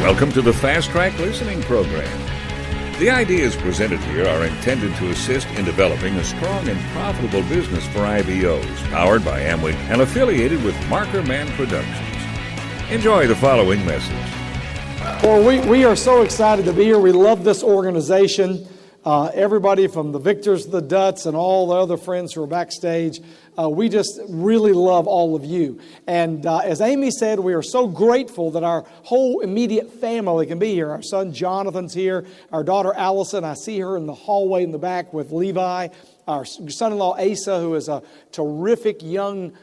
Welcome to the Fast Track Listening Program. The ideas presented here are intended to assist in developing a strong and profitable business for IBOs, powered by Amway and affiliated with Marker Man Productions. Enjoy the following message. Well, we are so excited to be here. We love this organization. Everybody from the Victors, the Dutts, and all the other friends who are backstage. We just really love all of you. And as Amy said, we are so grateful that our whole immediate family can be here. Our son Jonathan's here. Our daughter Allison, I see her in the hallway in the back with Levi. Our son-in-law Asa, who is a terrific young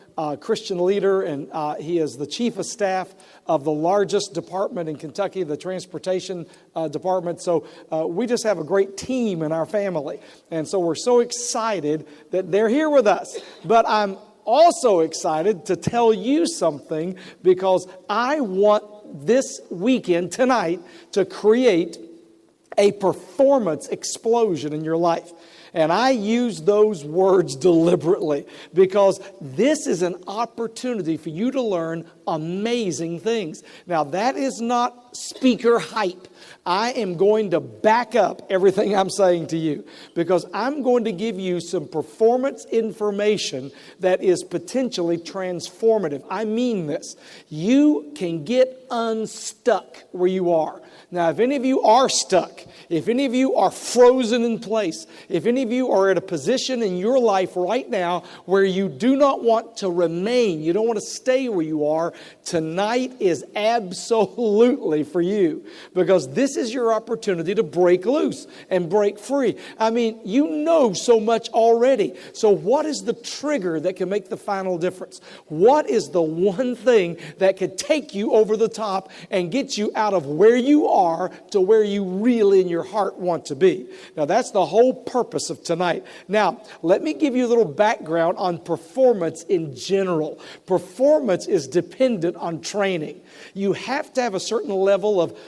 Christian leader, and he is the chief of staff of the largest department in Kentucky, the transportation department. So we just have a great team in our family. And so we're so excited that they're here with us. But I'm also excited to tell you something, because I want this weekend, tonight, to create a performance explosion in your life. And I use those words deliberately, because this is an opportunity for you to learn amazing things. Now, that is not speaker hype. I am going to back up everything I'm saying to you, because I'm going to give you some performance information that is potentially transformative. I mean this. You can get unstuck where you are. Now, if any of you are stuck, if any of you are frozen in place, if any of you are at a position in your life right now where you do not want to remain, you don't want to stay where you are, tonight is absolutely for you, because this is your opportunity to break loose and break free. I mean, you know so much already. So what is the trigger that can make the final difference? What is the one thing that could take you over the top and get you out of where you are to where you really in your heart want to be? Now, that's the whole purpose of tonight. Now, let me give you a little background on performance in general. Performance is dependent on training. You have to have a certain level of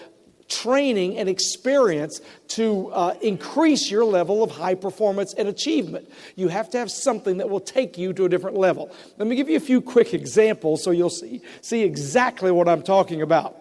training and experience to increase your level of high performance and achievement. You have to have something that will take you to a different level. Let me give you a few quick examples so you'll see exactly what I'm talking about.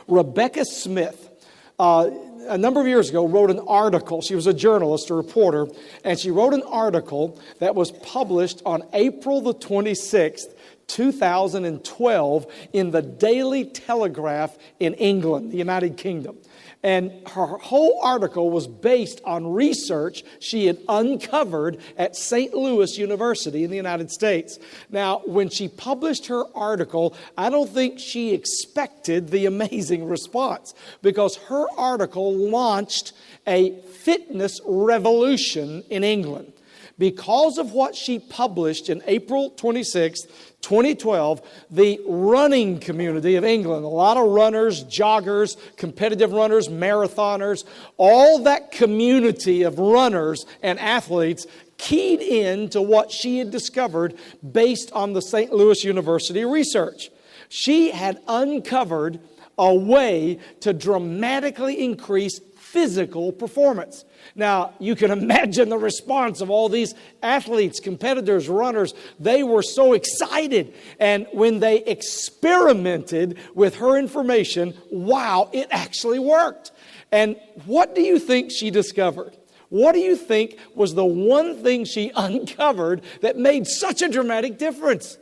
Rebecca Smith, a number of years ago, wrote an article. She was a journalist, a reporter, and she wrote an article that was published on April the 26th, 2012 in the Daily Telegraph in England, the United Kingdom. And her whole article was based on research she had uncovered at St. Louis University in the United States. Now, when she published her article, I don't think she expected the amazing response, because her article launched a fitness revolution in England. Because of what she published in April 26th, 2012, the running community of England, a lot of runners, joggers, competitive runners, marathoners, all that community of runners and athletes keyed in to what she had discovered based on the St. Louis University research. She had uncovered a way to dramatically increase physical performance. Now, you can imagine the response of all these athletes, competitors, runners. They were so excited. And when they experimented with her information, wow, it actually worked. And what do you think she discovered? What do you think was the one thing she uncovered that made such a dramatic difference?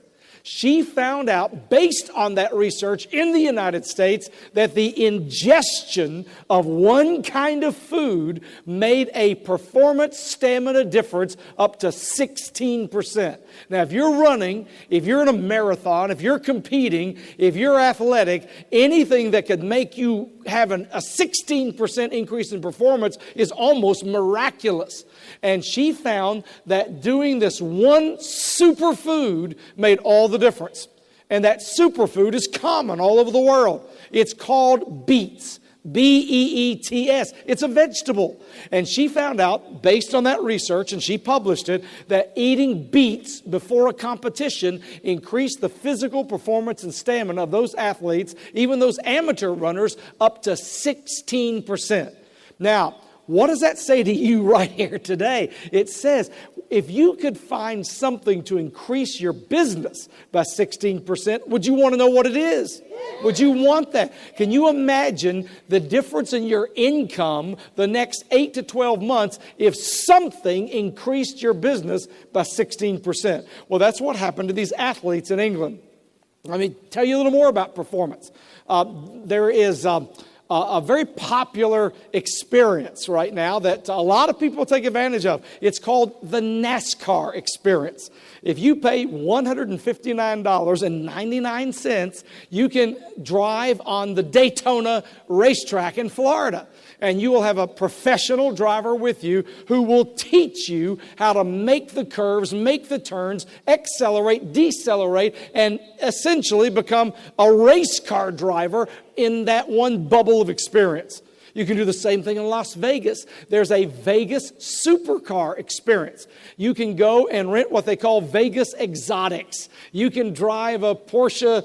She found out, based on that research in the United States, that the ingestion of one kind of food made a performance stamina difference up to 16%. Now, if you're running, if you're in a marathon, if you're competing, if you're athletic, anything that could make you have a 16% increase in performance is almost miraculous. And she found that doing this one superfood made all the difference. And that superfood is common all over the world. It's called beets. B-E-E-T-S. It's a vegetable. And she found out, based on that research, and she published it, that eating beets before a competition increased the physical performance and stamina of those athletes, even those amateur runners, up to 16%. Now, what does that say to you right here today? It says, if you could find something to increase your business by 16%, would you want to know what it is? Would you want that? Can you imagine the difference in your income the next 8 to 12 months if something increased your business by 16%? Well, that's what happened to these athletes in England. Let me tell you a little more about performance. There is a very popular experience right now that a lot of people take advantage of. It's called the NASCAR experience. If you pay $159.99, you can drive on the Daytona racetrack in Florida. And you will have a professional driver with you who will teach you how to make the curves, make the turns, accelerate, decelerate, and essentially become a race car driver in that one bubble of experience. You can do the same thing in Las Vegas. There's a Vegas supercar experience. You can go and rent what they call Vegas exotics. You can drive a Porsche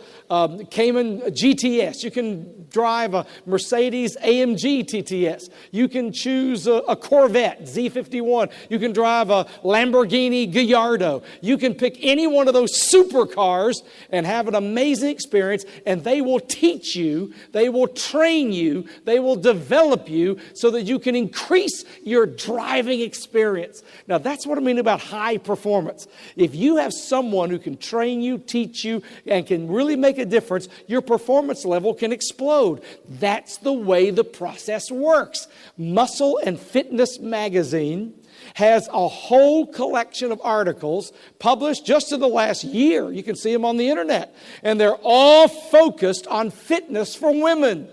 Cayman GTS. You can drive a Mercedes AMG TTS. You can choose a Corvette Z51. You can drive a Lamborghini Gallardo. You can pick any one of those supercars and have an amazing experience, and they will teach you, they will train you, they will develop you so that you can increase your driving experience. Now, that's what I mean about high performance. If you have someone who can train you, teach you, and can really make a difference, your performance level can explode. That's the way the process works. Muscle and Fitness magazine has a whole collection of articles published just in the last year. You can see them on the internet. And they're all focused on fitness for women.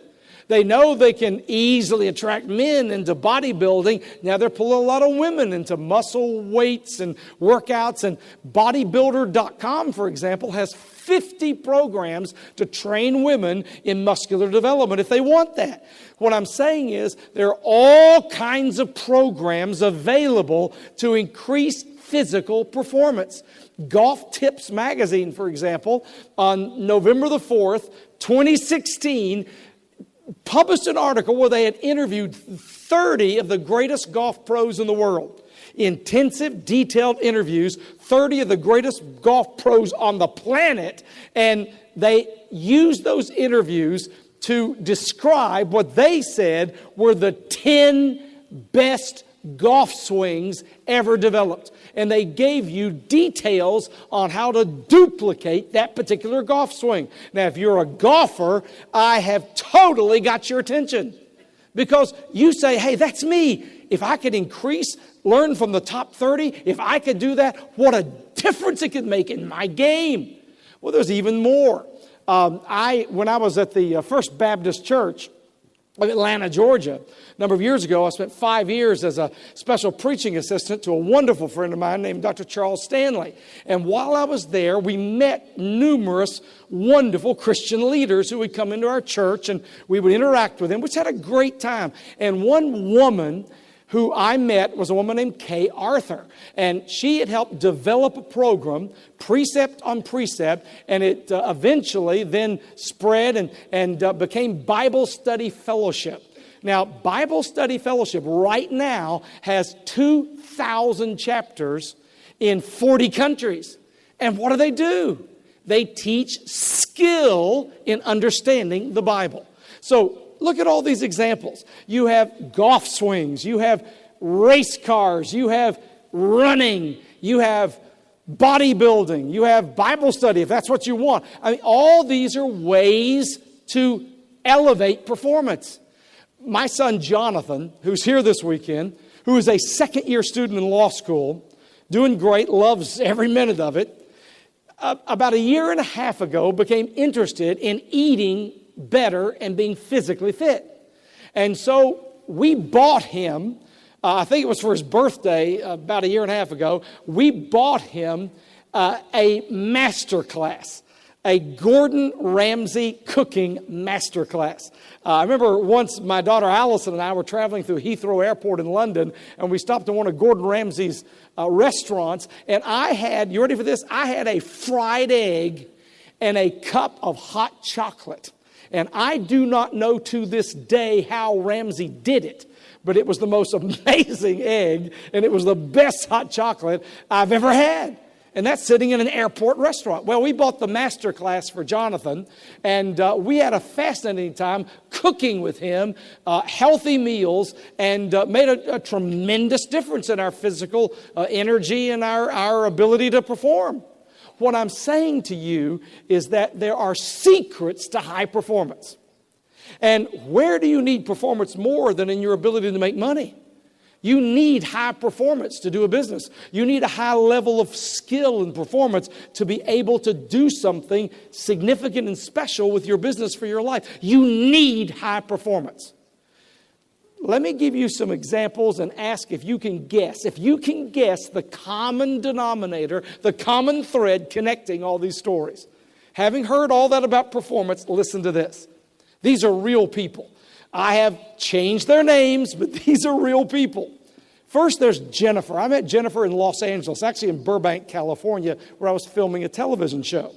They know they can easily attract men into bodybuilding. Now they're pulling a lot of women into muscle weights and workouts. And bodybuilder.com, for example, has 50 programs to train women in muscular development if they want that. What I'm saying is there are all kinds of programs available to increase physical performance. Golf Tips magazine, for example, on November the 4th, 2016, published an article where they had interviewed 30 of the greatest golf pros in the world. Intensive, detailed interviews, 30 of the greatest golf pros on the planet, and they used those interviews to describe what they said were the 10 best golf swings ever developed. And they gave you details on how to duplicate that particular golf swing. Now, if you're a golfer, I have totally got your attention. Because you say, hey, that's me. If I could learn from the top 30, if I could do that, what a difference it could make in my game. Well, there's even more. When I was at the First Baptist Church of Atlanta, Georgia, a number of years ago, I spent 5 years as a special preaching assistant to a wonderful friend of mine named Dr. Charles Stanley. And while I was there, we met numerous wonderful Christian leaders who would come into our church, and we would interact with them, which had a great time. And one woman who I met was a woman named Kay Arthur. And she had helped develop a program, precept on precept, and it eventually then spread and became Bible Study Fellowship. Now, Bible Study Fellowship right now has 2,000 chapters in 40 countries. And what do? They teach skill in understanding the Bible. So, look at all these examples. You have golf swings, you have race cars, you have running, you have bodybuilding, you have Bible study, if that's what you want. I mean, all these are ways to elevate performance. My son Jonathan, who's here this weekend, who is a second-year student in law school, doing great, loves every minute of it, about a year and a half ago became interested in eating better and being physically fit. And so we bought him, I think it was for his birthday about a year and a half ago, we bought him a master class, a Gordon Ramsay cooking master class. I remember once my daughter Allison and I were traveling through Heathrow Airport in London, and we stopped at one of Gordon Ramsay's restaurants, and I had, you ready for this? I had a fried egg and a cup of hot chocolate. And I do not know to this day how Ramsay did it. but it was the most amazing egg, and it was the best hot chocolate I've ever had. And that's sitting in an airport restaurant. Well, we bought the master class for Jonathan, and we had a fascinating time cooking with him, healthy meals, and made a tremendous difference in our physical energy and our ability to perform. What I'm saying to you is that there are secrets to high performance. And where do you need performance more than in your ability to make money? You need high performance to do a business. You need a high level of skill and performance to be able to do something significant and special with your business for your life. You need high performance. Let me give you some examples and ask if you can guess. If you can guess the common denominator, the common thread connecting all these stories. Having heard all that about performance, listen to this. These are real people. I have changed their names, but these are real people. First, there's Jennifer. I met Jennifer in Los Angeles, actually in Burbank, California, where I was filming a television show.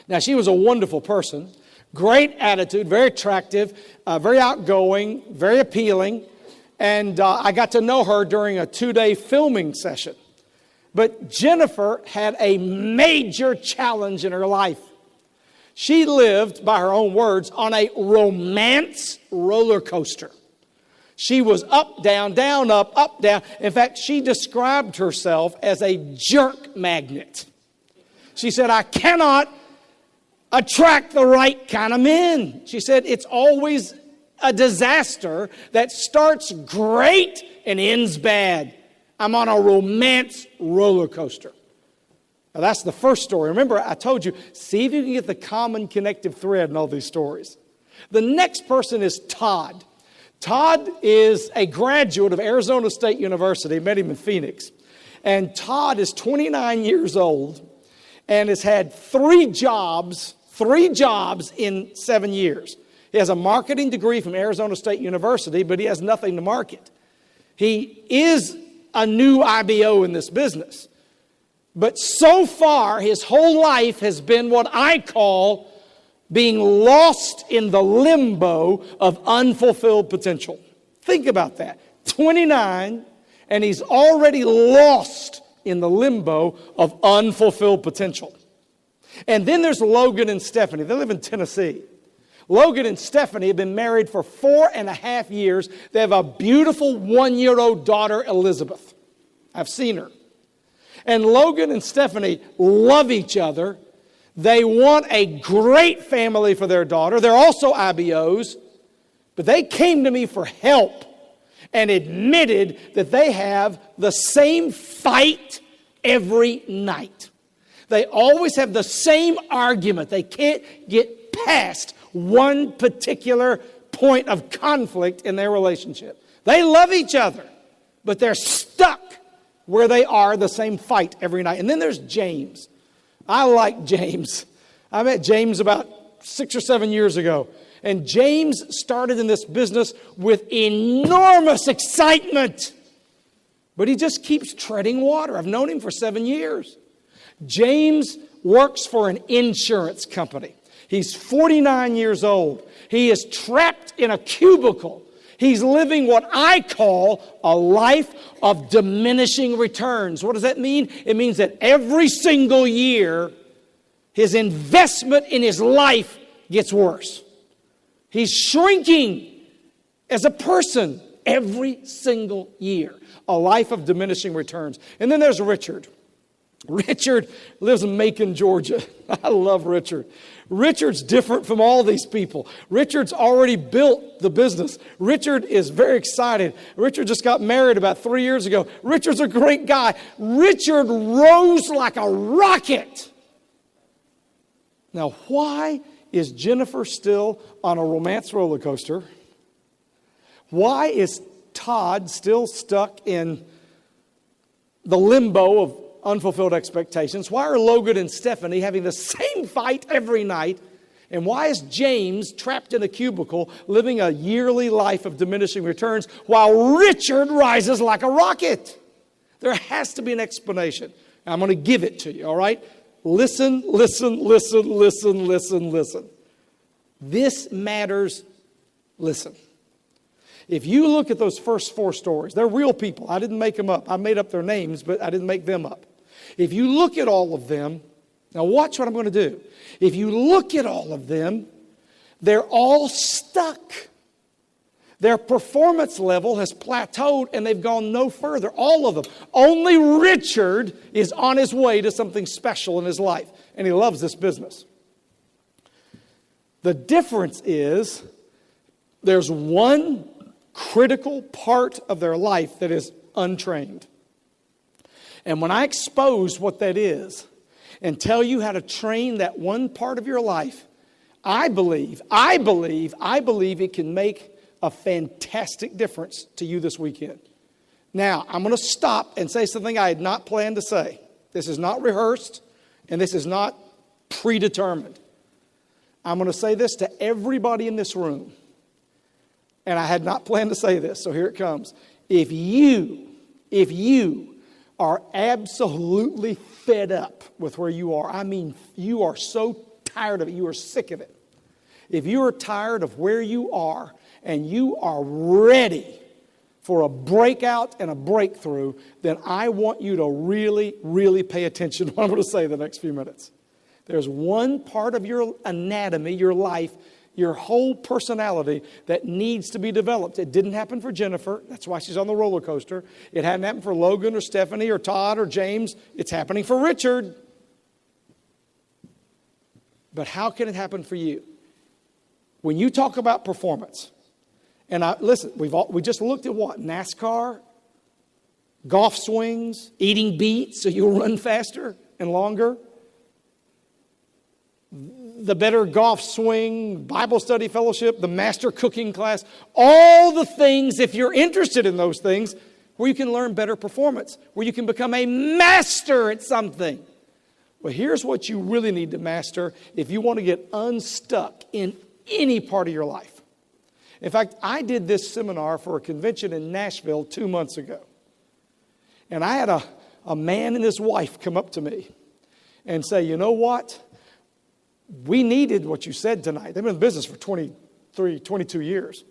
Now, she was a wonderful person, great attitude, very attractive, very outgoing, very appealing, and I got to know her during a 2-day filming session. But Jennifer had a major challenge in her life. She lived, by her own words, on a romance roller coaster. She was up, down, up, down. In fact, she described herself as a jerk magnet. She said, I cannot attract the right kind of men. She said, it's always a disaster that starts great and ends bad. I'm on a romance roller coaster. Now, that's the first story. Remember, I told you, see if you can get the common connective thread in all these stories. The next person is Todd. Todd is a graduate of Arizona State University, met him in Phoenix. And Todd is 29 years old and has had 3 jobs in 7 years. He has a marketing degree from Arizona State University, but he has nothing to market. He is a new IBO in this business. But so far, his whole life has been what I call being lost in the limbo of unfulfilled potential. Think about that. 29, and he's already lost in the limbo of unfulfilled potential. And then there's Logan and Stephanie. They live in Tennessee. Logan and Stephanie have been married for 4.5 years. They have a beautiful 1-year-old daughter, Elizabeth. I've seen her. And Logan and Stephanie love each other. They want a great family for their daughter. They're also IBOs. But they came to me for help and admitted that they have the same fight every night. They always have the same argument. They can't get past one particular point of conflict in their relationship. They love each other, but they're stuck where they are, the same fight every night. And then there's James. I like James. I met James about 6 or 7 years ago. And James started in this business with enormous excitement. But he just keeps treading water. I've known him for 7 years. James works for an insurance company. He's 49 years old. He is trapped in a cubicle. He's living what I call a life of diminishing returns. What does that mean? It means that every single year, his investment in his life gets worse. He's shrinking as a person every single year. A life of diminishing returns. And then there's Richard. Richard lives in Macon, Georgia. I love Richard. Richard's different from all these people. Richard's already built the business. Richard is very excited. Richard just got married about 3 years ago. Richard's a great guy. Richard rose like a rocket. Now, why is Jennifer still on a romance roller coaster? Why is Todd still stuck in the limbo of unfulfilled expectations? Why are Logan and Stephanie having the same fight every night? And why is James trapped in a cubicle living a yearly life of diminishing returns while Richard rises like a rocket? There has to be an explanation. I'm going to give it to you, all right? Listen, listen, listen, listen, listen, listen. This matters. Listen. If you look at those first 4 stories, they're real people. I didn't make them up. I made up their names, but I didn't make them up. If you look at all of them, now watch what I'm going to do. If you look at all of them, they're all stuck. Their performance level has plateaued and they've gone no further. All of them. Only Richard is on his way to something special in his life. And he loves this business. The difference is there's one critical part of their life that is untrained. And when I expose what that is and tell you how to train that one part of your life, I believe it can make a fantastic difference to you this weekend. Now, I'm going to stop and say something I had not planned to say. This is not rehearsed, and this is not predetermined. I'm going to say this to everybody in this room, and I had not planned to say this, so here it comes. If you are absolutely fed up with where you are, I mean, you are so tired of it, you are sick of it. If you are tired of where you are, and you are ready for a breakout and a breakthrough, then I want you to really, really pay attention to what I'm going to say the next few minutes. There's one part of your anatomy, your life, your whole personality that needs to be developed. It didn't happen for Jennifer. That's why she's on the roller coaster. It hadn't happened for Logan or Stephanie or Todd or James. It's happening for Richard. But how can it happen for you? When you talk about performance, and listen, we just looked at what? NASCAR, golf swings, eating beets so you'll run faster and longer. The better golf swing, Bible study fellowship, the master cooking class. All the things, if you're interested in those things, where you can learn better performance, where you can become a master at something. Well, here's what you really need to master if you want to get unstuck in any part of your life. In fact, I did this seminar for a convention in Nashville 2 months ago. And I had a man and his wife come up to me and say, you know what? We needed what you said tonight. They've been in business for 22 years.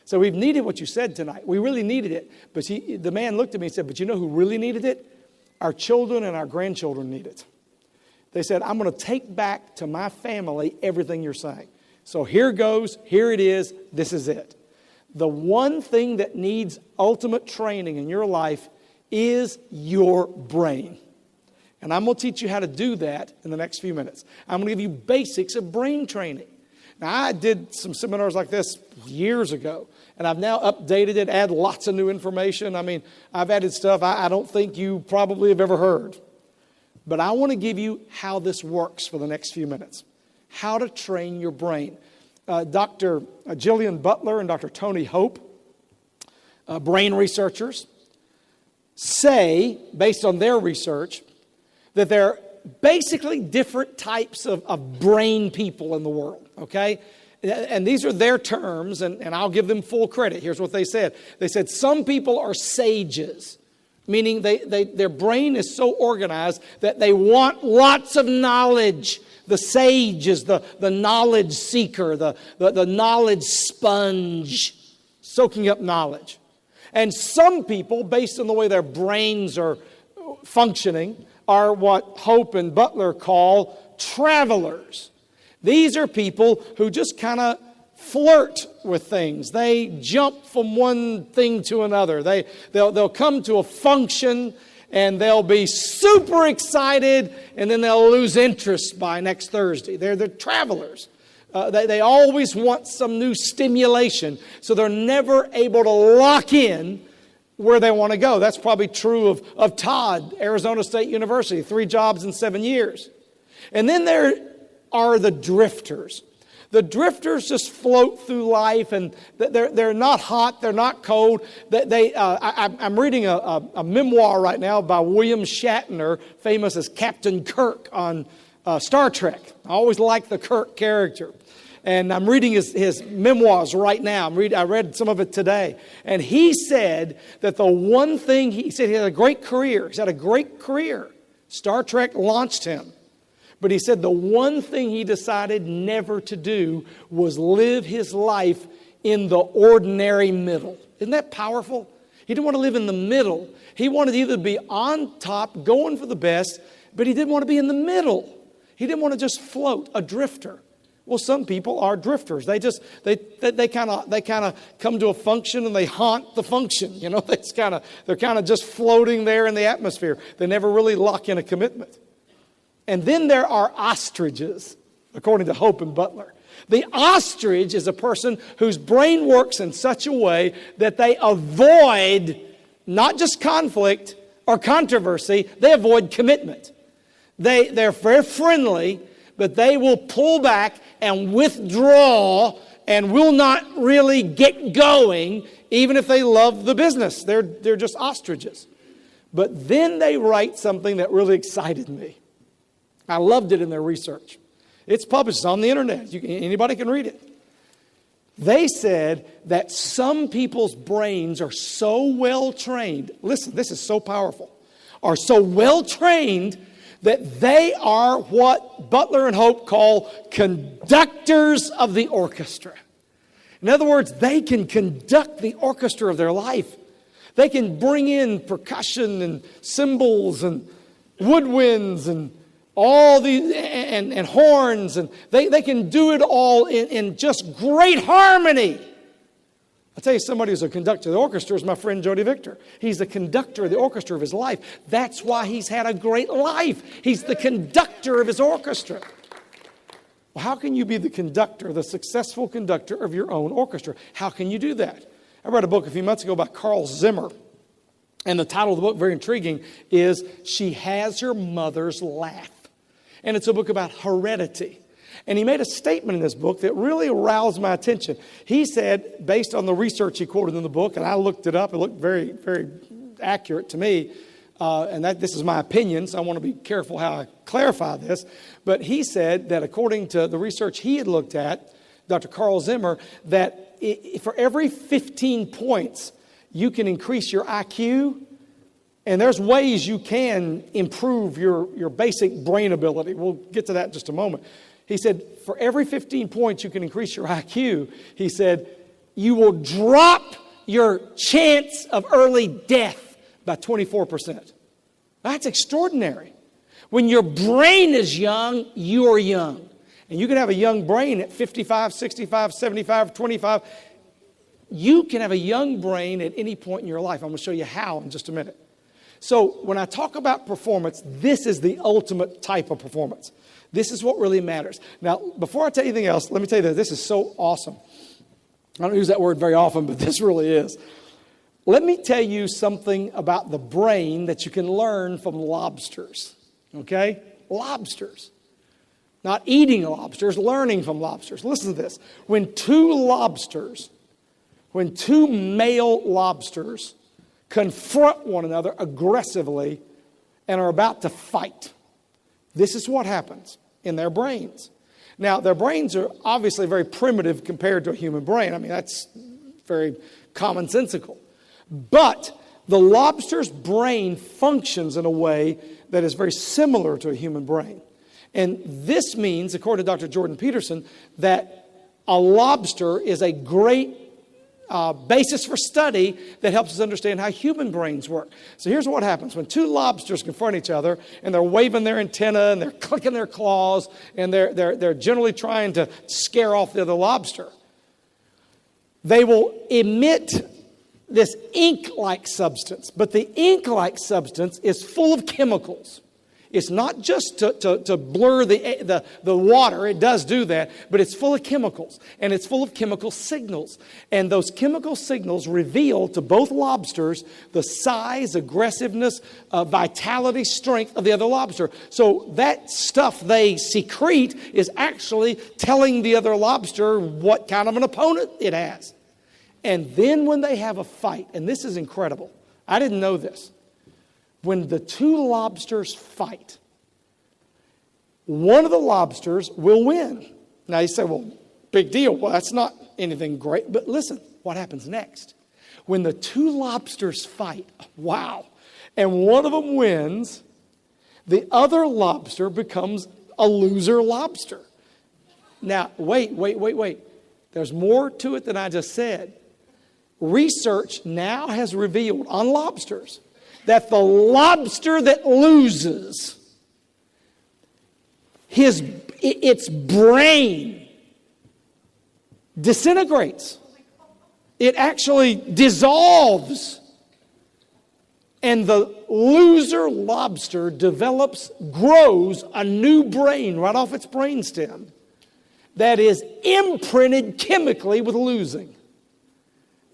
So we've needed what you said tonight. We really needed it. But the man looked at me and said, but you know who really needed it? Our children and our grandchildren need it. They said, I'm going to take back to my family everything you're saying. So here goes, here it is, this is it. The one thing that needs ultimate training in your life is your brain. And I'm going to teach you how to do that in the next few minutes. I'm going to give you basics of brain training. Now, I did some seminars like this years ago, and I've now updated it, added lots of new information. I mean, I've added stuff I don't think you probably have ever heard. But I want to give you how this works for the next few minutes. How to train your brain. Dr. Jillian Butler and Dr. Tony Hope, brain researchers, say, based on their research, that there are basically different types of brain people in the world, okay? And these are their terms, and I'll give them full credit. Here's what they said. They said some people are sages, meaning their brain is so organized that they want lots of knowledge. The sage is the knowledge seeker, the knowledge sponge, soaking up knowledge. And some people, based on the way their brains are functioning, are what Hope and Butler call travelers. These are people who just kind of flirt with things. They jump from one thing to another. They'll come to a function and they'll be super excited, and then they'll lose interest by next Thursday. They're the travelers. They always want some new stimulation, so they're never able to lock in where they want to go. That's probably true of Todd, Arizona State University, 3 jobs in 7 years. And then there are the drifters. The drifters just float through life, and they're not hot, they're not cold. I'm reading a memoir right now by William Shatner, famous as Captain Kirk on Star Trek. I always liked the Kirk character. And I'm reading his memoirs right now. I read some of it today. And he said that the one thing, he said he had a great career. He's had a great career. Star Trek launched him. But he said the one thing he decided never to do was live his life in the ordinary middle. Isn't that powerful? He didn't want to live in the middle. He wanted to either be on top, going for the best, but he didn't want to be in the middle. He didn't want to just float, a drifter. Well, some people are drifters. They kind of come to a function and they haunt the function. You know, they're kind of just floating there in the atmosphere. They never really lock in a commitment. And then there are ostriches, according to Hope and Butler. The ostrich is a person whose brain works in such a way that they avoid not just conflict or controversy, they avoid commitment. They're very friendly, but they will pull back and withdraw and will not really get going, even if they love the business. They're just ostriches. But then they write something that really excited me. I loved it in their research. It's published, it's on the internet. Anybody can read it. They said that some people's brains are so well trained. Listen, this is so powerful. Are so well trained that they are what Butler and Hope call conductors of the orchestra. In other words, they can conduct the orchestra of their life. They can bring in percussion and cymbals and woodwinds and all these and horns, and they can do it all in just great harmony. I'll tell you, somebody who's a conductor of the orchestra is my friend Jody Victor. He's the conductor of the orchestra of his life. That's why he's had a great life. He's the conductor of his orchestra. Well, how can you be the conductor, the successful conductor of your own orchestra? How can you do that? I read a book a few months ago by Carl Zimmer. And the title of the book, very intriguing, is She Has Her Mother's Laugh. And it's a book about heredity. And he made a statement in this book that really aroused my attention. He said, based on the research he quoted in the book, and I looked it up, it looked very, very accurate to me, and this is my opinion, so I want to be careful how I clarify this. But he said that according to the research he had looked at, Dr. Carl Zimmer, that for every 15 points, you can increase your IQ. And there's ways you can improve your basic brain ability. We'll get to that in just a moment. He said, for every 15 points you can increase your IQ, he said, you will drop your chance of early death by 24%. That's extraordinary. When your brain is young, you are young. And you can have a young brain at 55, 65, 75, 25. You can have a young brain at any point in your life. I'm going to show you how in just a minute. So when I talk about performance, this is the ultimate type of performance. This is what really matters. Now, before I tell you anything else, let me tell you that this is so awesome. I don't use that word very often, but this really is. Let me tell you something about the brain that you can learn from lobsters. Okay? Lobsters. Not eating lobsters, learning from lobsters. Listen to this. When two male lobsters confront one another aggressively and are about to fight, this is what happens in their brains. Now, their brains are obviously very primitive compared to a human brain. I mean, that's very commonsensical. But the lobster's brain functions in a way that is very similar to a human brain. And this means, according to Dr. Jordan Peterson, that a lobster is a great basis for study that helps us understand how human brains work. So here's what happens. When two lobsters confront each other and they're waving their antenna and they're clicking their claws and they're generally trying to scare off the other lobster, they will emit this ink-like substance. But the ink-like substance is full of chemicals. It's not just to blur the water. It does do that. But it's full of chemicals. And it's full of chemical signals. And those chemical signals reveal to both lobsters the size, aggressiveness, vitality, strength of the other lobster. So that stuff they secrete is actually telling the other lobster what kind of an opponent it has. And then when they have a fight, and this is incredible. I didn't know this. When the two lobsters fight, one of the lobsters will win. Now you say, well, big deal. Well, that's not anything great. But listen, what happens next? When the two lobsters fight, wow, and one of them wins, the other lobster becomes a loser lobster. Now, wait. There's more to it than I just said. Research now has revealed on lobsters that the lobster that loses, its brain disintegrates. It actually dissolves. And the loser lobster grows a new brain right off its brainstem that is imprinted chemically with losing.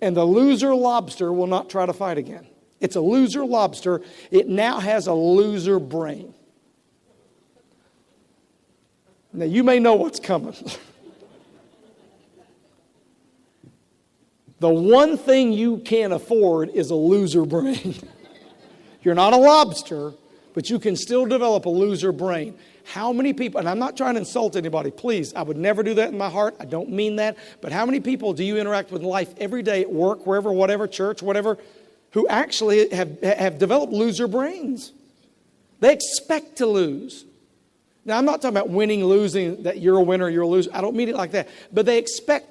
And the loser lobster will not try to fight again. It's a loser lobster. It now has a loser brain. Now, you may know what's coming. The one thing you can't afford is a loser brain. You're not a lobster, but you can still develop a loser brain. How many people, and I'm not trying to insult anybody, please, I would never do that in my heart. I don't mean that. But how many people do you interact with in life every day at work, wherever, whatever, church, whatever, who actually have developed loser brains? They expect to lose. Now, I'm not talking about winning, losing, that you're a winner, you're a loser. I don't mean it like that. But they expect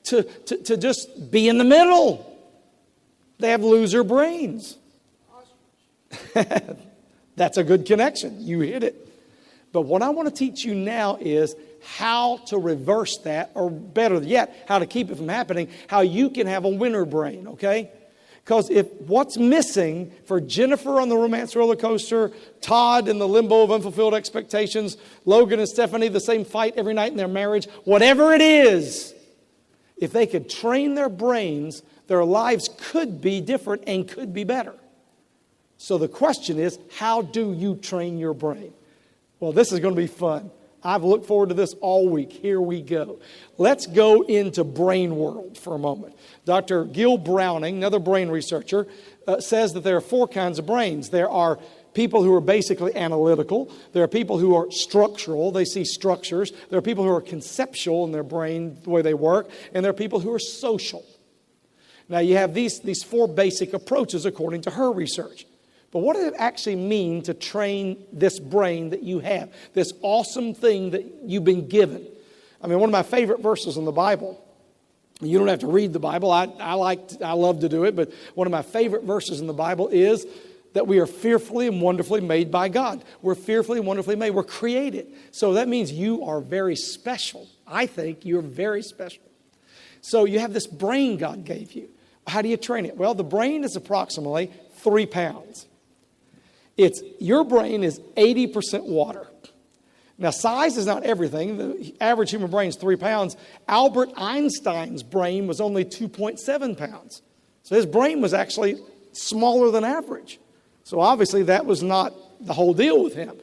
to just be in the middle. They have loser brains. That's a good connection. You hit it. But what I want to teach you now is how to reverse that, or better yet, how to keep it from happening, how you can have a winner brain, okay? Because if what's missing for Jennifer on the romance roller coaster, Todd in the limbo of unfulfilled expectations, Logan and Stephanie, the same fight every night in their marriage, whatever it is, if they could train their brains, their lives could be different and could be better. So the question is, how do you train your brain? Well, this is going to be fun. I've looked forward to this all week. Here we go. Let's go into brain world for a moment. Dr. Gil Browning, another brain researcher, says that there are 4 kinds of brains. There are people who are basically analytical. There are people who are structural. They see structures. There are people who are conceptual in their brain, the way they work. And there are people who are social. Now, you have these 4 basic approaches according to her research. But what does it actually mean to train this brain that you have, this awesome thing that you've been given? I mean, one of my favorite verses in the Bible, you don't have to read the Bible. I love to do it, but one of my favorite verses in the Bible is that we are fearfully and wonderfully made by God. We're fearfully and wonderfully made. We're created. So that means you are very special. I think you're very special. So you have this brain God gave you. How do you train it? Well, the brain is approximately 3 pounds. Your brain is 80% water. Now, size is not everything. The average human brain is 3 pounds. Albert Einstein's brain was only 2.7 pounds. So his brain was actually smaller than average. So obviously that was not the whole deal with him.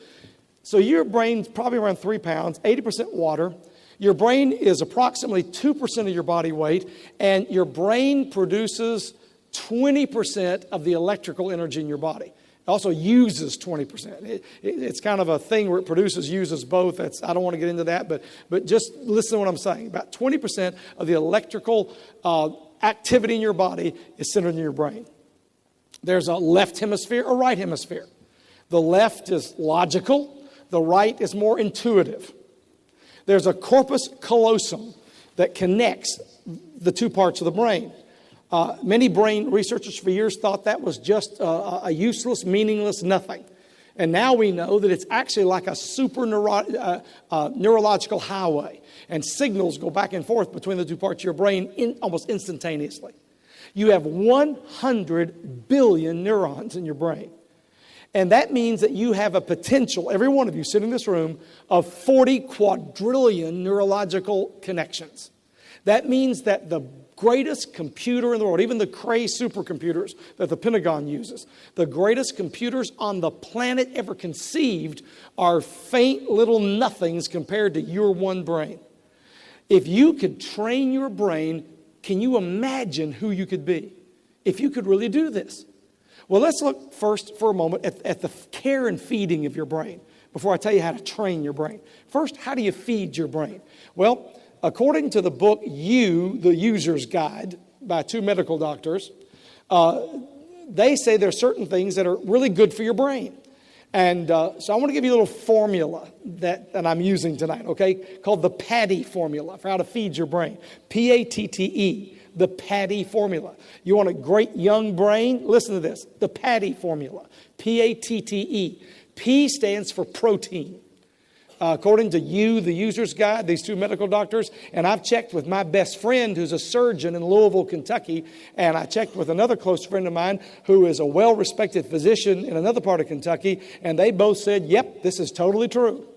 So your brain's probably around 3 pounds, 80% water. Your brain is approximately 2% of your body weight, and your brain produces 20% of the electrical energy in your body. It also uses 20%. It's kind of a thing where it uses both. I don't want to get into that, but just listen to what I'm saying. About 20% of the electrical activity in your body is centered in your brain. There's a left hemisphere, a right hemisphere. The left is logical. The right is more intuitive. There's a corpus callosum that connects the 2 parts of the brain. Many brain researchers for years thought that was just a useless, meaningless nothing. And now we know that it's actually like a super neurological highway. And signals go back and forth between the 2 parts of your brain almost instantaneously. You have 100 billion neurons in your brain. And that means that you have a potential, every one of you sitting in this room, of 40 quadrillion neurological connections. That means that the greatest computer in the world, even the Cray supercomputers that the Pentagon uses, the greatest computers on the planet ever conceived are faint little nothings compared to your one brain. If you could train your brain, can you imagine who you could be if you could really do this? Well, let's look first for a moment at the care and feeding of your brain before I tell you how to train your brain. First, how do you feed your brain? Well, according to the book You, the User's Guide by 2 medical doctors, they say there are certain things that are really good for your brain. And so I want to give you a little formula that I'm using tonight, okay, called the PATTY formula for how to feed your brain. PATTE, the PATTY formula. You want a great young brain? Listen to this, the PATTY formula. PATTE. P stands for protein. According to the user's guide, these two medical doctors, and I've checked with my best friend who's a surgeon in Louisville, Kentucky, and I checked with another close friend of mine who is a well-respected physician in another part of Kentucky, and they both said, yep, this is totally true.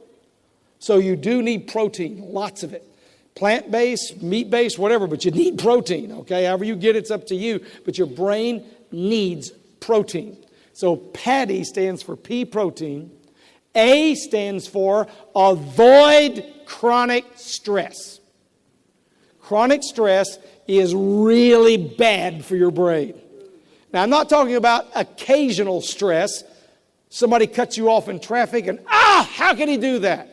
So you do need protein, lots of it. Plant-based, meat-based, whatever, but you need protein, okay? However you get it's up to you, but your brain needs protein. So PATTY stands for P, protein. A stands for avoid chronic stress. Chronic stress is really bad for your brain. Now, I'm not talking about occasional stress. Somebody cuts you off in traffic and, how can he do that?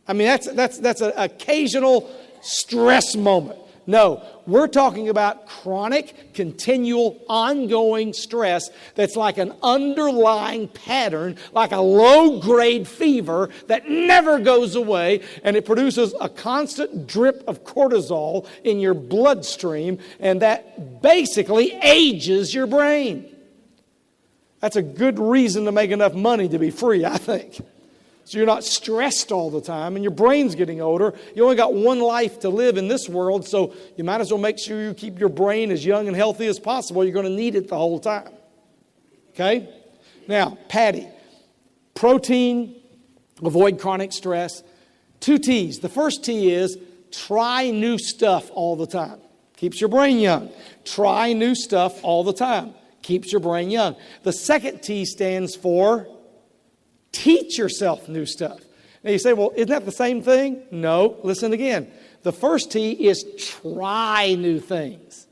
I mean, that's an occasional stress moment. No, we're talking about chronic, continual, ongoing stress that's like an underlying pattern, like a low-grade fever that never goes away, and it produces a constant drip of cortisol in your bloodstream, and that basically ages your brain. That's a good reason to make enough money to be free, I think. So you're not stressed all the time, and your brain's getting older. You only got one life to live in this world, so you might as well make sure you keep your brain as young and healthy as possible. You're going to need it the whole time. Okay? Now, PATTY. Protein, avoid chronic stress. 2 T's. The first T is try new stuff all the time. Keeps your brain young. Try new stuff all the time. Keeps your brain young. The second T stands for teach yourself new stuff. Now you say, well, isn't that the same thing? No, listen again. The first T is try new things.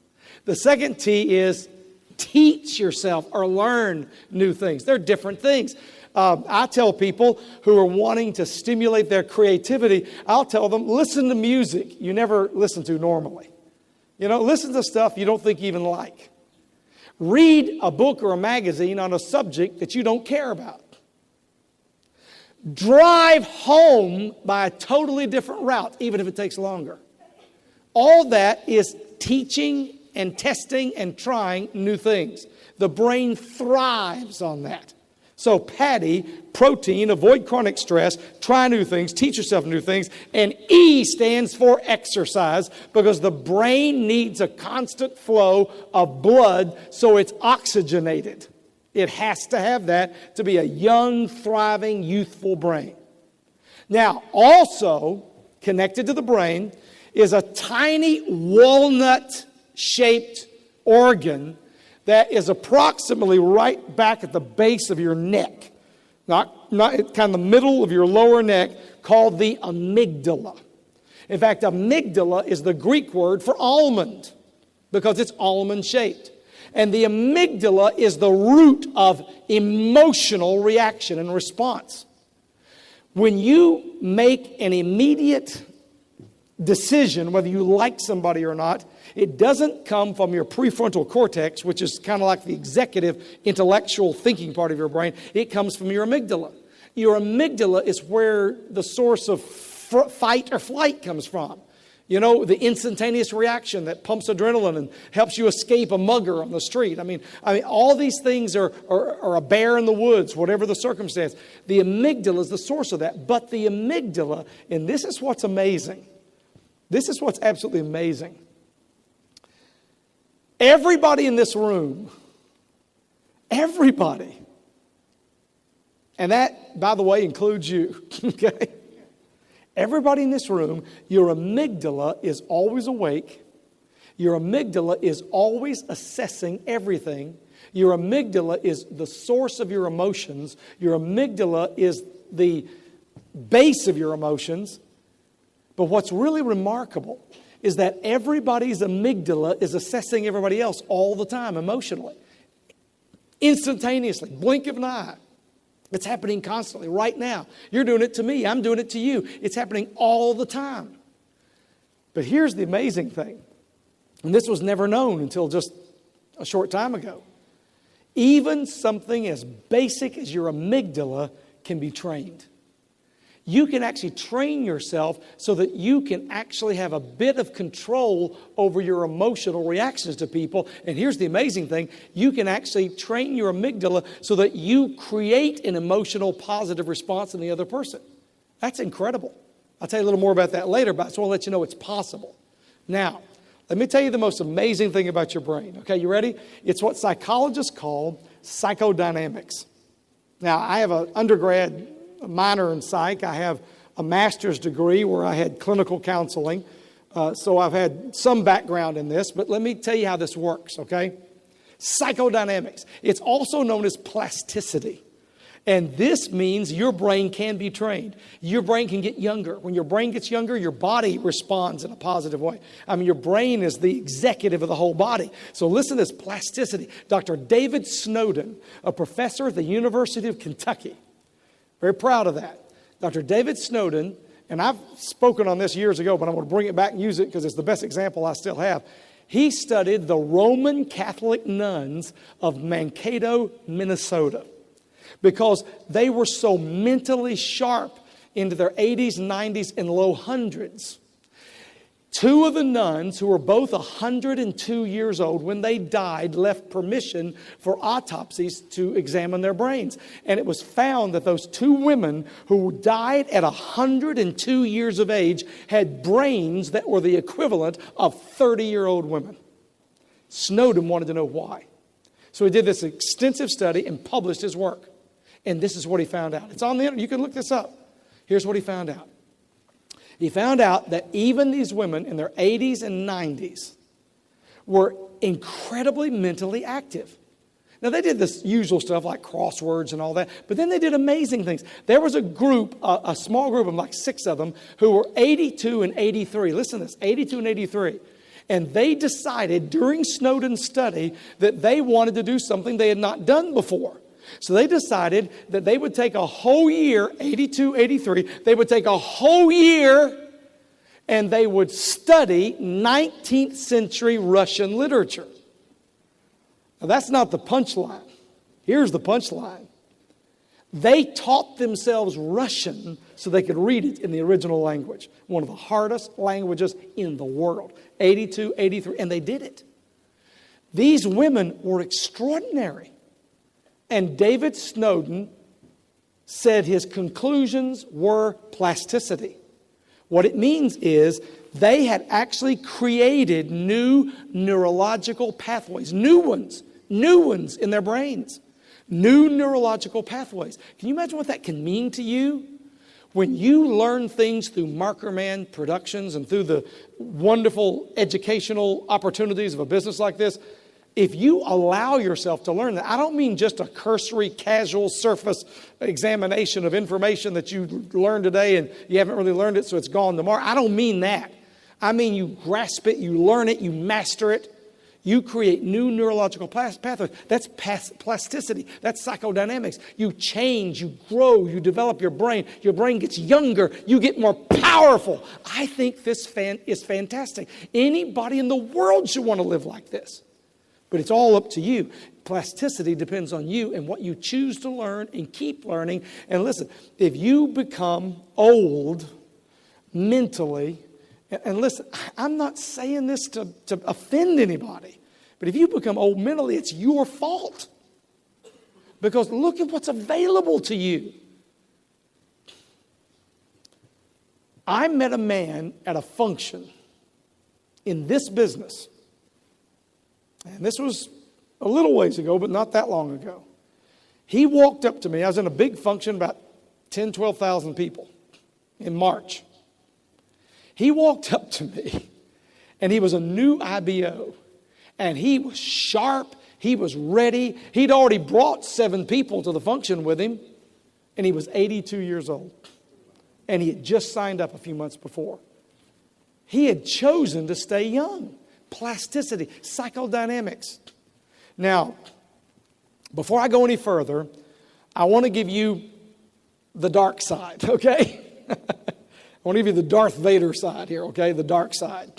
The second T is teach yourself or learn new things. They're different things. I tell people who are wanting to stimulate their creativity, I'll tell them, listen to music you never listen to normally. Listen to stuff you don't think you even like. Read a book or a magazine on a subject that you don't care about. Drive home by a totally different route, even if it takes longer. All that is teaching and testing and trying new things. The brain thrives on that. So PATTY, protein, avoid chronic stress, try new things, teach yourself new things. And E stands for exercise, because the brain needs a constant flow of blood so it's oxygenated. It has to have that to be a young, thriving, youthful brain. Now, also connected to the brain is a tiny walnut-shaped organ that is approximately right back at the base of your neck, not kind of the middle of your lower neck, called the amygdala. In fact, amygdala is the Greek word for almond because it's almond-shaped. And the amygdala is the root of emotional reaction and response. When you make an immediate decision, whether you like somebody or not, it doesn't come from your prefrontal cortex, which is kind of like the executive, intellectual thinking part of your brain. It comes from your amygdala. Your amygdala is where the source of fight or flight comes from. The instantaneous reaction that pumps adrenaline and helps you escape a mugger on the street. I mean, all these things are a bear in the woods, whatever the circumstance. The amygdala is the source of that. But the amygdala, and this is what's amazing. This is what's absolutely amazing. Everybody in this room, everybody, and that, by the way, includes you, okay? Everybody in this room, your amygdala is always awake. Your amygdala is always assessing everything. Your amygdala is the source of your emotions. Your amygdala is the base of your emotions. But what's really remarkable is that everybody's amygdala is assessing everybody else all the time emotionally. Instantaneously, blink of an eye. It's happening constantly, right now. You're doing it to me. I'm doing it to you. It's happening all the time. But here's the amazing thing, and this was never known until just a short time ago. Even something as basic as your amygdala can be trained. You can actually train yourself so that you can actually have a bit of control over your emotional reactions to people. And here's the amazing thing. You can actually train your amygdala so that you create an emotional positive response in the other person. That's incredible. I'll tell you a little more about that later, but I just want to let you know it's possible. Now, let me tell you the most amazing thing about your brain. Okay, you ready? It's what psychologists call psychodynamics. Now, I have an undergrad minor in psych. I have a master's degree where I had clinical counseling. So I've had some background in this, but let me tell you how this works, okay? Psychodynamics. It's also known as plasticity. And this means your brain can be trained. Your brain can get younger. When your brain gets younger, your body responds in a positive way. I mean, your brain is the executive of the whole body. So listen to this plasticity. Dr. David Snowden, a professor at the University of Kentucky, very proud of that. Dr. David Snowden, and I've spoken on this years ago, but I'm going to bring it back and use it because it's the best example I still have. He studied the Roman Catholic nuns of Mankato, Minnesota, because they were so mentally sharp into their 80s, 90s, and low hundreds. Two of the nuns, who were both 102 years old, when they died, left permission for autopsies to examine their brains. And it was found that those two women who died at 102 years of age had brains that were the equivalent of 30-year-old women. Snowden wanted to know why. So he did this extensive study and published his work. And this is what he found out. It's on the internet. You can look this up. Here's what he found out. He found out that even these women in their 80s and 90s were incredibly mentally active. Now, they did this usual stuff like crosswords and all that, but then they did amazing things. There was a group, a small group of like 6 of them, who were 82 and 83. Listen to this, 82 and 83. And they decided during Snowden's study that they wanted to do something they had not done before. So they decided that they would take a whole year, 82, 83, they would take a whole year and they would study 19th century Russian literature. Now that's not the punchline. Here's the punchline. They taught themselves Russian so they could read it in the original language. One of the hardest languages in the world. 82, 83, and they did it. These women were extraordinary. And David Snowden said his conclusions were plasticity. What it means is they had actually created new neurological pathways, new ones in their brains, new neurological pathways. Can you imagine what that can mean to you? When you learn things through Markerman Productions and through the wonderful educational opportunities of a business like this, if you allow yourself to learn that, I don't mean just a cursory, casual, surface examination of information that you learned today and you haven't really learned it, so it's gone tomorrow. I don't mean that. I mean you grasp it, you learn it, you master it. You create new neurological pathways. That's plasticity. That's psychodynamics. You change, you grow, you develop your brain. Your brain gets younger. You get more powerful. I think this is fantastic. Anybody in the world should want to live like this. But it's all up to you. Plasticity depends on you and what you choose to learn and keep learning. And listen, if you become old mentally, and listen, I'm not saying this to offend anybody, but if you become old mentally, it's your fault. Because look at what's available to you. I met a man at a function in this business. And this was a little ways ago, but not that long ago. He walked up to me. I was in a big function, about 10, 12,000 people in March. He walked up to me, and he was a new IBO. And he was sharp. He was ready. He'd already brought 7 people to the function with him, and he was 82 years old. And he had just signed up a few months before. He had chosen to stay young. Plasticity, psychodynamics. Now, before I go any further, I want to give you the dark side, okay? I want to give you the Darth Vader side here, okay? The dark side.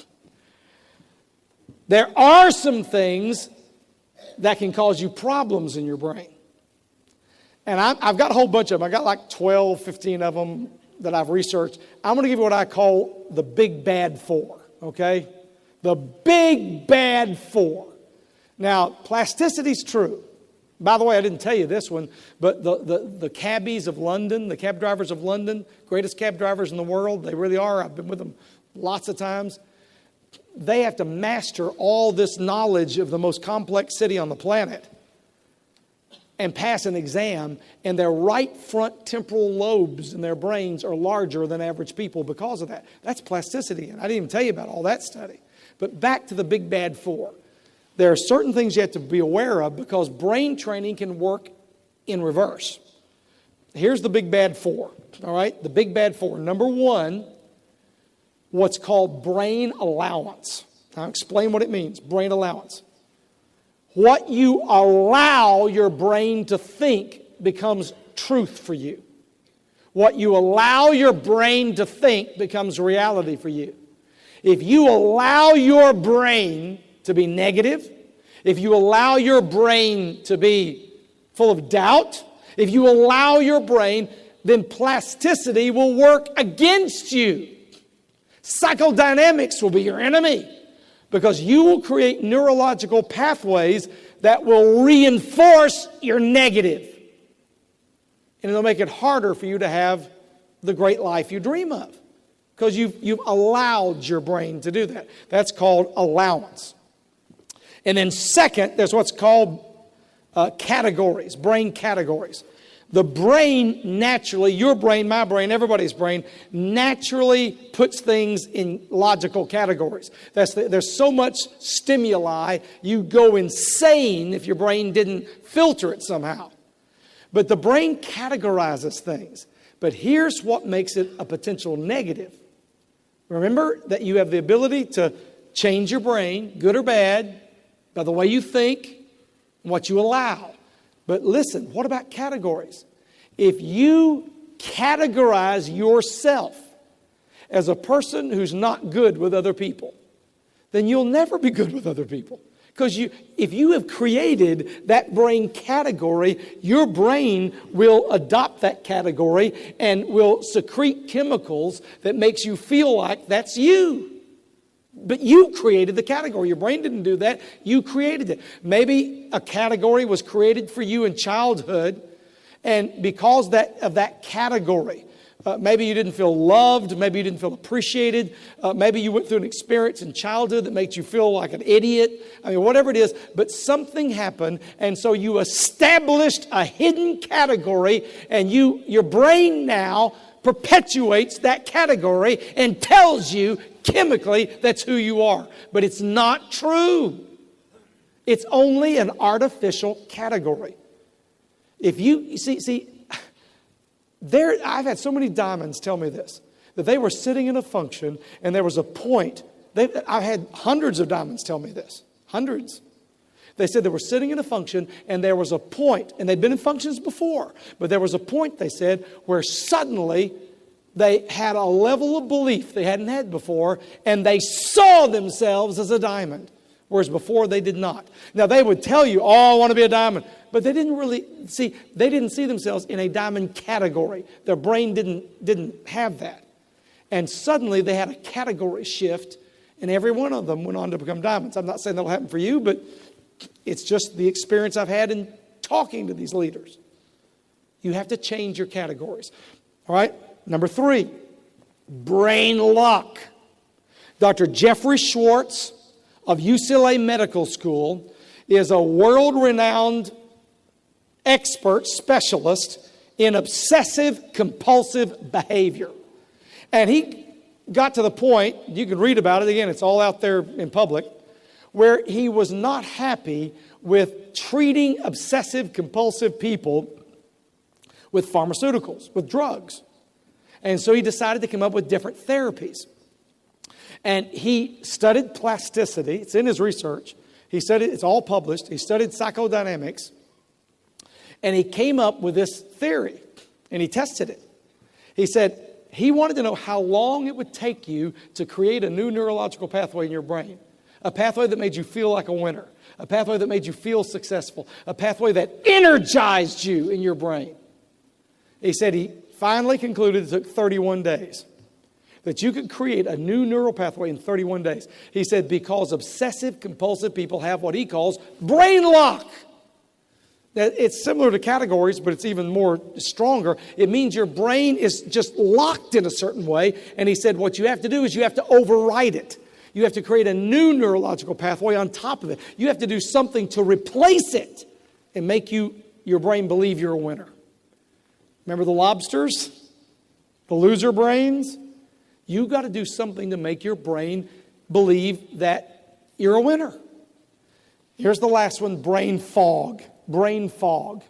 There are some things that can cause you problems in your brain. And I've got a whole bunch of them. I've got like 12, 15 of them that I've researched. I'm going to give you what I call the big bad four, okay? The big bad four. Now, plasticity's true. By the way, I didn't tell you this one, but the cabbies of London, the cab drivers of London, greatest cab drivers in the world, they really are. I've been with them lots of times. They have to master all this knowledge of the most complex city on the planet and pass an exam, and their right front temporal lobes in their brains are larger than average people because of that. That's plasticity, and I didn't even tell you about all that study. But back to the big bad four. There are certain things you have to be aware of because brain training can work in reverse. Here's the big bad four, all right? The big bad four. Number one, what's called brain allowance. I'll explain what it means, brain allowance. What you allow your brain to think becomes truth for you. What you allow your brain to think becomes reality for you. If you allow your brain to be negative, if you allow your brain to be full of doubt, if you allow your brain, then plasticity will work against you. Psychodynamics will be your enemy because you will create neurological pathways that will reinforce your negative. And it'll make it harder for you to have the great life you dream of because you've allowed your brain to do that. That's called allowance. And then second, there's what's called categories, brain categories. The brain naturally, your brain, my brain, everybody's brain, naturally puts things in logical categories. There's so much stimuli, you go insane if your brain didn't filter it somehow. But the brain categorizes things. But here's what makes it a potential negative. Remember that you have the ability to change your brain, good or bad, by the way you think and what you allow. But listen, what about categories? If you categorize yourself as a person who's not good with other people, then you'll never be good with other people. Because if you have created that brain category, your brain will adopt that category and will secrete chemicals that makes you feel like that's you. But you created the category. Your brain didn't do that. You created it. Maybe a category was created for you in childhood, and because of that category, maybe you didn't feel loved, maybe you didn't feel appreciated, maybe you went through an experience in childhood that made you feel like an idiot. I mean, whatever it is, but something happened, and so you established a hidden category, and your brain now perpetuates that category and tells you chemically that's who you are. But it's not true. It's only an artificial category. If you see, I've had so many diamonds tell me this, that they were sitting in a function and there was a point. I've had hundreds of diamonds tell me this. Hundreds. They said they were sitting in a function and there was a point, and they'd been in functions before, but there was a point, they said, where suddenly they had a level of belief they hadn't had before, and they saw themselves as a diamond, whereas before they did not. Now, they would tell you, oh, I want to be a diamond, but they didn't see themselves in a diamond category. Their brain didn't have that. And suddenly they had a category shift, and every one of them went on to become diamonds. I'm not saying that'll happen for you, but it's just the experience I've had in talking to these leaders. You have to change your categories. All right? Number 3, brain lock. Dr. Jeffrey Schwartz of UCLA Medical School is a world-renowned expert specialist in obsessive compulsive behavior. And he got to the point, you can read about it again, it's all out there in public, where he was not happy with treating obsessive compulsive people with pharmaceuticals, with drugs. And so he decided to come up with different therapies. And he studied plasticity. It's in his research. He studied, it's all published. He studied psychodynamics. And he came up with this theory. And he tested it. He said he wanted to know how long it would take you to create a new neurological pathway in your brain. A pathway that made you feel like a winner. A pathway that made you feel successful. A pathway that energized you in your brain. He said he finally concluded it took 31 days. That you could create a new neural pathway in 31 days. He said because obsessive compulsive people have what he calls brain lock. Now, it's similar to categories, but it's even more stronger. It means your brain is just locked in a certain way. And he said what you have to do is you have to override it. You have to create a new neurological pathway on top of it. You have to do something to replace it and make your brain believe you're a winner. Remember the lobsters? The loser brains? You got to do something to make your brain believe that you're a winner. Here's the last one, brain fog. Brain fog.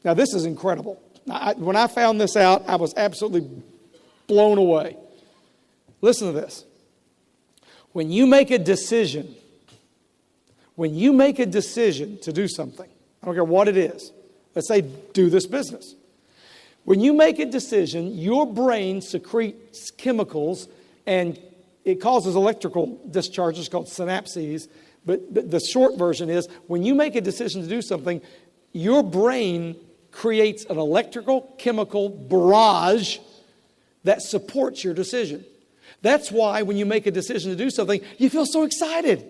Now this is incredible. When I found this out, I was absolutely blown away. Listen to this. When you make a decision to do something, I don't care what it is, let's say do this business. When you make a decision, your brain secretes chemicals and it causes electrical discharges called synapses. But the short version is when you make a decision to do something, your brain creates an electrical chemical barrage that supports your decision. That's why when you make a decision to do something, you feel so excited.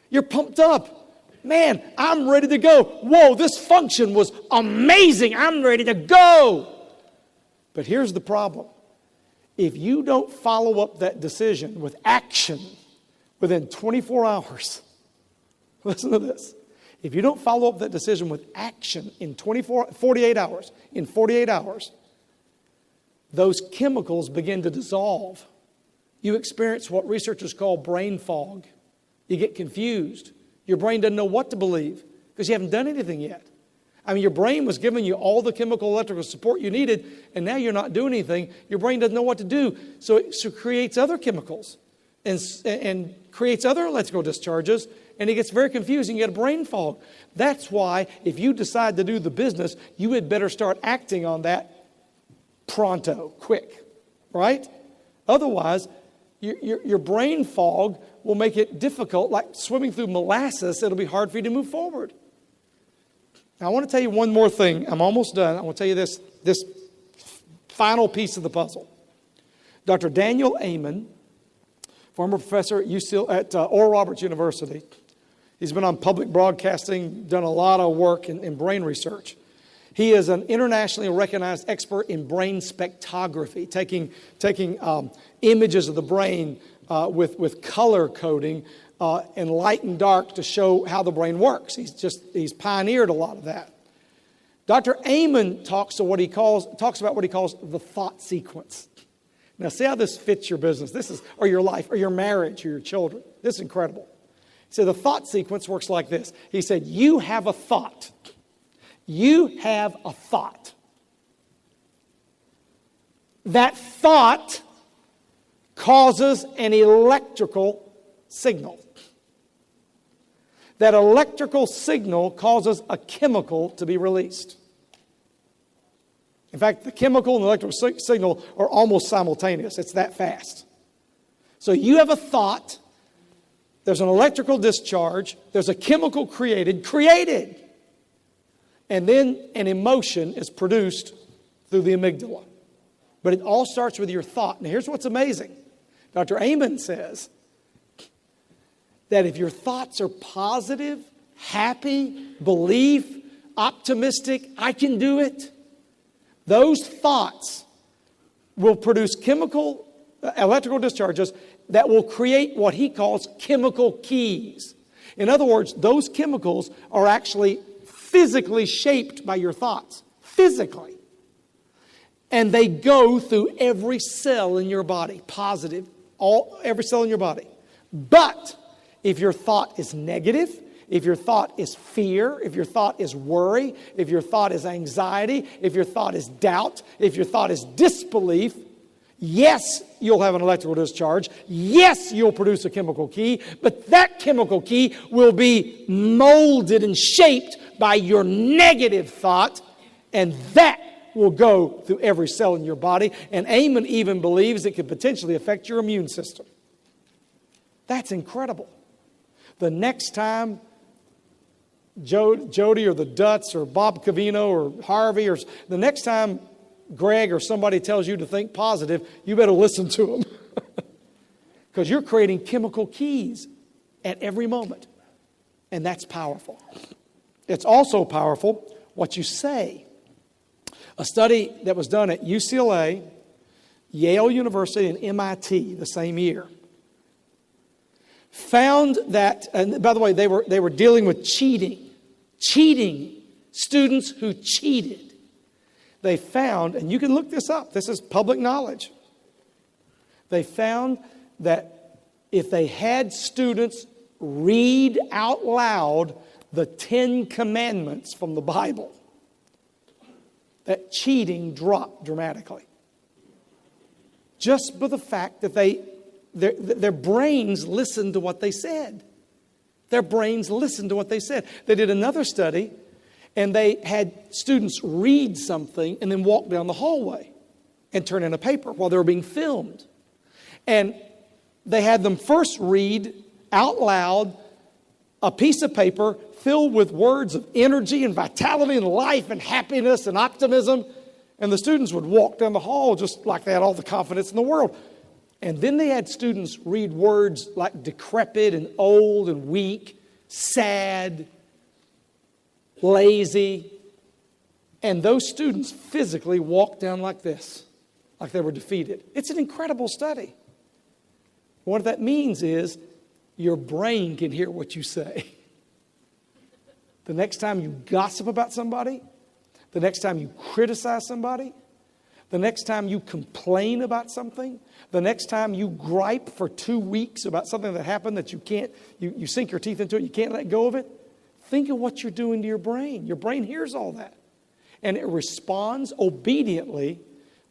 You're pumped up. Man, I'm ready to go. Whoa, this function was amazing. I'm ready to go. But here's the problem. If you don't follow up that decision with action within 24 hours, listen to this. If you don't follow up that decision with action in 48 hours, those chemicals begin to dissolve. You experience what researchers call brain fog. You get confused. Your brain doesn't know what to believe because you haven't done anything yet. I mean, your brain was giving you all the chemical electrical support you needed, and now you're not doing anything. Your brain doesn't know what to do, so it creates other chemicals and creates other electrical discharges, and it gets very confusing. You get a brain fog. That's why if you decide to do the business, you had better start acting on that pronto, quick, right? Otherwise, your brain fog will make it difficult, like swimming through molasses. It'll be hard for you to move forward. Now, I want to tell you one more thing. I'm almost done. I want to tell you this final piece of the puzzle. Dr. Daniel Amen, former professor at Oral Roberts University. He's been on public broadcasting, done a lot of work in brain research. He is an internationally recognized expert in brain spectrography, taking images of the brain with color coding and light and dark to show how the brain works. He's pioneered a lot of that. Dr. Amen talks about what he calls the thought sequence. Now, see how this fits your business. Or your life, or your marriage, or your children. This is incredible. He said the thought sequence works like this. He said, you have a thought. You have a thought. That thought causes an electrical signal. That electrical signal causes a chemical to be released. In fact, the chemical and the electrical signal are almost simultaneous. It's that fast. So you have a thought. There's an electrical discharge. There's a chemical created. And then an emotion is produced through the amygdala. But it all starts with your thought. Now here's what's amazing. Dr. Amen says that if your thoughts are positive, happy, belief, optimistic, I can do it, those thoughts will produce electrical discharges that will create what he calls chemical keys. In other words, those chemicals are actually physically shaped by your thoughts. Physically. And they go through every cell in your body. Positive. Every cell in your body. But if your thought is negative, if your thought is fear, if your thought is worry, if your thought is anxiety, if your thought is doubt, if your thought is disbelief, yes, you'll have an electrical discharge. Yes, you'll produce a chemical key. But that chemical key will be molded and shaped by your negative thought. And that will go through every cell in your body. And Amen even believes it could potentially affect your immune system. That's incredible. The next time Jody or the Dutts or Bob Cavino or Harvey or the next time Greg or somebody tells you to think positive, you better listen to them. Because you're creating chemical keys at every moment. And that's powerful. It's also powerful what you say. A study that was done at UCLA, Yale University, and MIT the same year found that, and by the way, they were dealing with cheating, students who cheated. They found, and you can look this up, this is public knowledge. They found that if they had students read out loud the 10 Commandments from the Bible, that cheating dropped dramatically. Just by the fact that their brains listened to what they said. Their brains listened to what they said. They did another study, and they had students read something and then walk down the hallway and turn in a paper while they were being filmed. And they had them first read out loud a piece of paper filled with words of energy and vitality and life and happiness and optimism. And the students would walk down the hall just like they had all the confidence in the world. And then they had students read words like decrepit and old and weak, sad, lazy. And those students physically walked down like this, like they were defeated. It's an incredible study. What that means is your brain can hear what you say. The next time you gossip about somebody, the next time you criticize somebody, the next time you complain about something, the next time you gripe for 2 weeks about something that happened that you sink your teeth into it, you can't let go of it, think of what you're doing to your brain. Your brain hears all that. And it responds obediently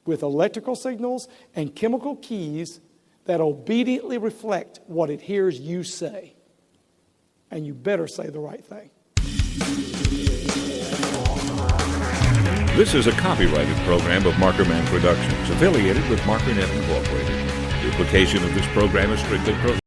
with electrical signals and chemical keys that obediently reflect what it hears you say. And you better say the right thing. This is a copyrighted program of Markerman Productions, affiliated with MarkerNet Incorporated. Duplication of this program is strictly prohibited.